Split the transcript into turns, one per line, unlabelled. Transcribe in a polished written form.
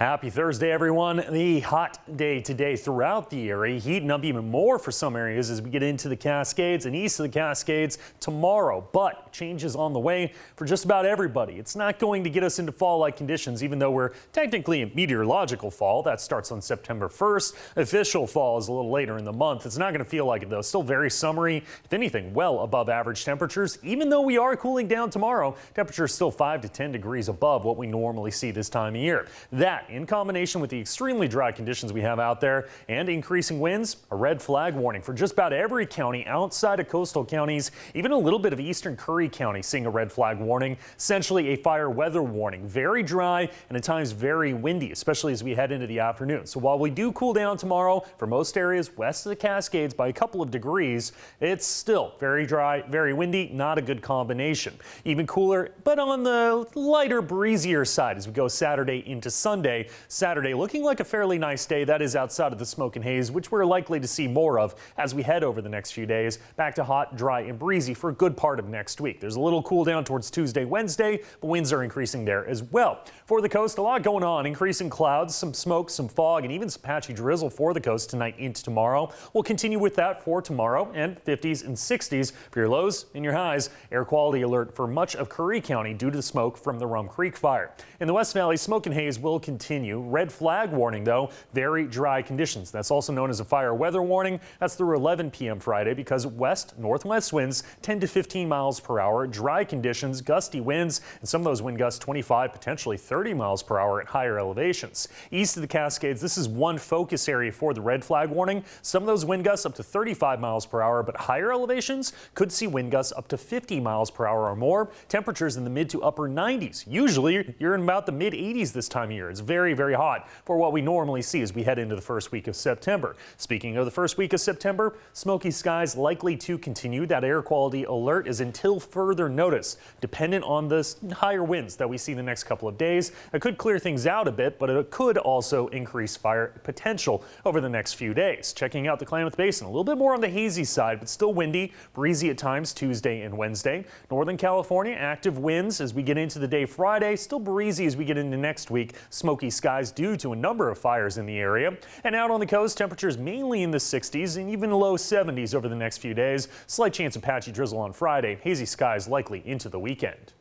Happy Thursday, everyone. The hot day today throughout the area, heating up even more for some areas as we get into the Cascades and east of the Cascades tomorrow. But changes on the way for just about everybody. It's not going to get us into fall-like conditions, even though we're technically in meteorological fall. That starts on September 1st. Official fall is a little later in the month. It's not going to feel like it, though. Still very summery. If anything, well above average temperatures. Even though we are cooling down tomorrow, temperatures still 5 to 10 degrees above what we normally see this time of year. That, in combination with the extremely dry conditions we have out there and increasing winds, a red flag warning for just about every county outside of coastal counties, even a little bit of eastern Curry County seeing a red flag warning, essentially a fire weather warning. Very dry and at times very windy, especially as we head into the afternoon. So while we do cool down tomorrow for most areas west of the Cascades by a couple of degrees, it's still very dry, very windy, not a good combination. Even cooler, but on the lighter, breezier side as we go Saturday into Sunday. Saturday looking like a fairly nice day. That is outside of the smoke and haze, which we're likely to see more of as we head over the next few days. Back to hot, dry, and breezy for a good part of next week. There's a little cool down towards Tuesday, Wednesday, but winds are increasing there as well. For the coast, a lot going on. Increasing clouds, some smoke, some fog, and even some patchy drizzle for the coast tonight into tomorrow. We'll continue with that for tomorrow, and 50s and 60s for your lows and your highs. Air quality alert for much of Curry County due to the smoke from the Rum Creek fire. In the West Valley, smoke and haze will continue. Red flag warning, though, very dry conditions. That's also known as a fire weather warning. That's through 11 p.m. Friday because northwest winds 10 to 15 miles per hour, dry conditions, gusty winds, and some of those wind gusts 25, potentially 30 miles per hour at higher elevations. East of the Cascades, this is one focus area for the red flag warning. Some of those wind gusts up to 35 miles per hour, but higher elevations could see wind gusts up to 50 miles per hour or more. Temperatures in the mid to upper 90s. Usually you're in about the mid 80s this time of year. It's very, very hot for what we normally see as we head into the first week of September. Speaking of the first week of September, smoky skies likely to continue. That air quality alert is until further notice, dependent on the higher winds that we see the next couple of days. It could clear things out a bit, but it could also increase fire potential over the next few days. Checking out the Klamath Basin, a little bit more on the hazy side, but still windy, breezy at times Tuesday and Wednesday. Northern California, active winds as we get into the day Friday, still breezy as we get into next week. Smoky skies due to a number of fires in the area. And out on the coast, temperatures mainly in the 60s and even low 70s over the next few days. Slight chance of patchy drizzle on Friday. Hazy skies likely into the weekend.